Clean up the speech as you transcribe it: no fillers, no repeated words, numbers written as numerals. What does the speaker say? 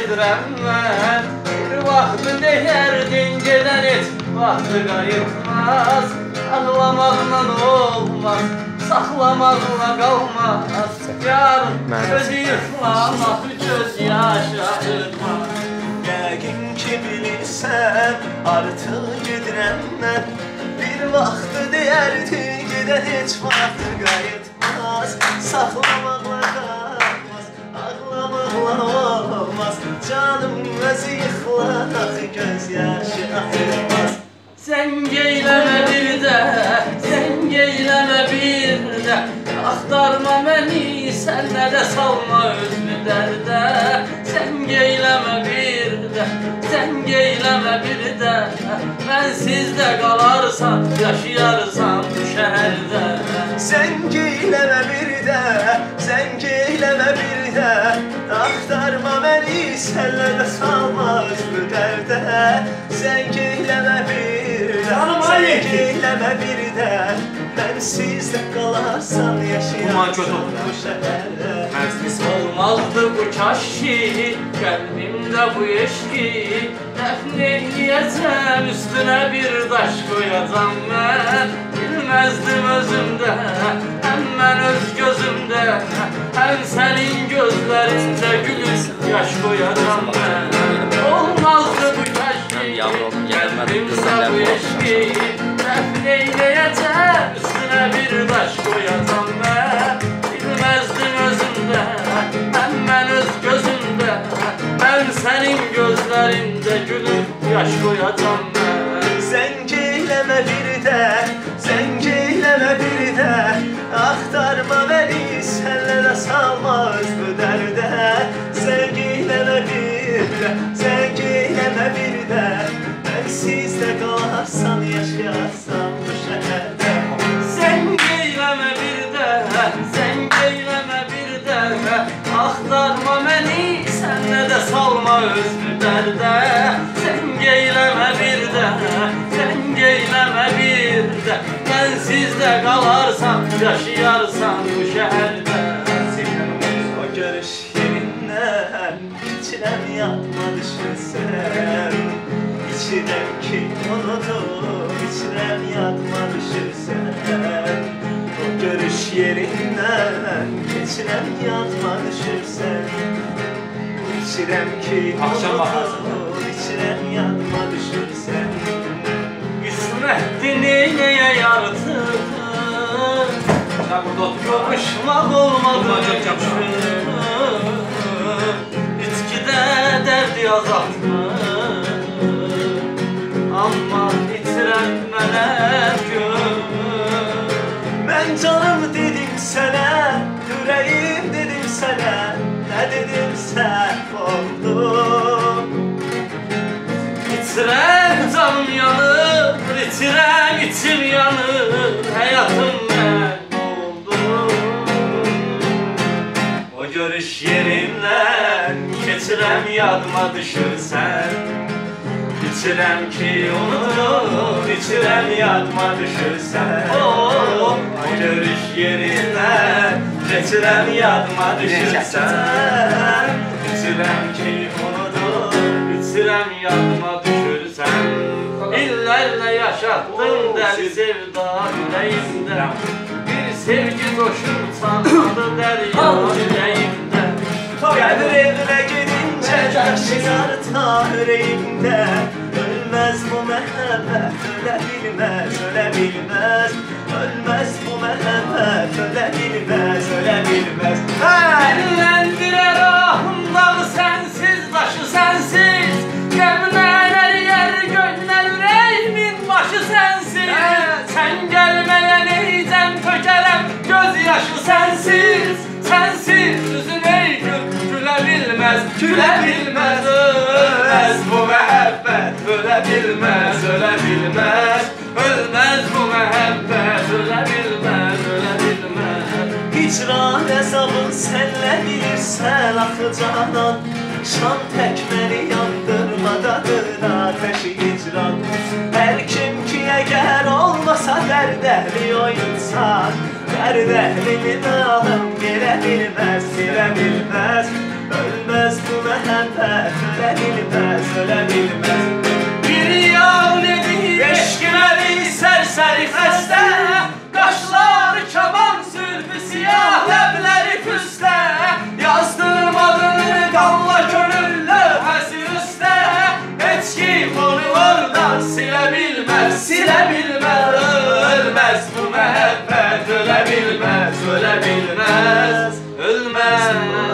gedirəm mən. Bir vaxtı deyərdin gedən heç vaxtı qayıtmaz. Ağlamaqla olmaz, saxlamaqla qalmaz. Yarın gözü yıxlamaq, göz yaşı axıtmaz. Yəqin ki bilirsən, artıq gedirəm mən. Bir vaxtı deyərdi, gedən heç vaxtı qayıtmaz. Saxlamaqla qalmaz, ağlamaqla olmaz. Canım özü yıxılaq, göz yaşı axıtmaz. Zəng eyləmə bir də, zəng eyləmə bir də. Axtarma məni, sənə də salma özünü dərdə. Zəng eyləmə bir də, zəng eyləmə bir də. Mənsiz də qalarsan, yaşayarsan bu şəhərdə. Zəng eyləmə bir də, zəng eyləmə bir də. Axtarma məni, sənə də salma özünü dərdə. Zəng eyləmə bir də, zəng eyləmə bir də. Mənsiz də qalarsan, yaşayarsan bu şəhərdə. Olmazdı bu kaşki, qəlbimdə bu eşki. Dəfn eləyəcəm, üstünə bir daş qoyacam mən. Bilməzdim özümdə, həm mən öz gözümdə, həm sənin gözlərində gülüş yaş qoyacam mən. Olmazdı bu kaşki, qəlbimdə bu eşki. Dəfn eləyəcəm, üstünə bir daş qoyacam mən. Bilməzdim özümdə, həm mən öz gözümdə, həm sənin gözlərində gülüb yaş qoyacam mən. Zəng eyləmə bir də, zəng eyləmə bir də. Axtarma məni, sənə də salma özünü dərdə. Zəng eyləmə bir də, zəng eyləmə bir də. Mənsiz də qalarsan, yaşayarsan bu şəhərdə. Zəng eyləmə bir də, zəng eyləmə bir də. Axtarma məni, sənə də salma özünü dərdə. Zəng eyləmə bir də, zəng eyləmə bir də. Mənsiz də qalarsan, yaşayarsan bu şəhərdə. O görüş yerindən içirəm yadıma düşürsən. İçirəm ki unudum, içirəm yadıma düşürsən. O görüş yerindən keçirəm yadıma düşürsən. İçirəm ki unudum, içirəm yadıma düşürsən. Qismətdi neynəyə yarıtır, qovuşmaq olmadı İçkidə dərdi azaltmır, amma itirəm mənə gör. Mən canım dedim sənə, ürəyim dedim sənə. Nə dedim səhv oldu. İtirəm canım yanır, itirəm içim yanır. Həyatım mən oldu. O görüş yerimdən keçirəm yadıma düşürsən. İçirəm ki unudum, içirəm yadıma düşürsən. O görüş yerindən keçirəm yadıma düşürsən. İçirəm ki unudum, içirəm yadıma düşürsən. İllərlə yaşatdım dəli sevda ürəyimdə. Bir sevgi coşur çanladı dərya ürəyimdə. Qədir evinə gedincə yaşayar ta ürəyimdə. Ölməz bu məhəbbət, ölə bilməz, ölə bilməz. Ölməz bu məhəbbət, ölə bilməz, ölə bilməz. Elləndirər ahım dağı sənsiz, daşı sənsiz. Qəmdən əriyər gönlər ürəyimin başı sənsiz. Sən gəlməyə neycəm tökərəm göz yaşı sənsiz. Sənsiz üzün ey gül, gülə bilməz, gülə bilməz. Ölməz bu məhəbbət, ölə bilməz, ölə bilməz. Ölməz bu məhəbbət, ölə bilməz, ölə bilməz. Hicran əzabın sənlə bilirsən axı canan. Şan tək məni yandırmadadır ateşi hicran. Hər kim ki əgər olmasa dərdəli o insan. Dərdəlinin alım verə bilməz, verə bilməz. Ölmez bu məhəbbət, ölə bilməz, ölə bilməz. Bir yan edir eşqləri sərsəri xəstə, qaşları kaban sürfü siyah, ləbləri püstə, yazdım adını qanla könül lövhəsi üstə. Heç kim onu oradan silə bilməz, silə bilməz. Ölməz bu məhəbbət, ölə bilməz, ölə bilməz, ölməz.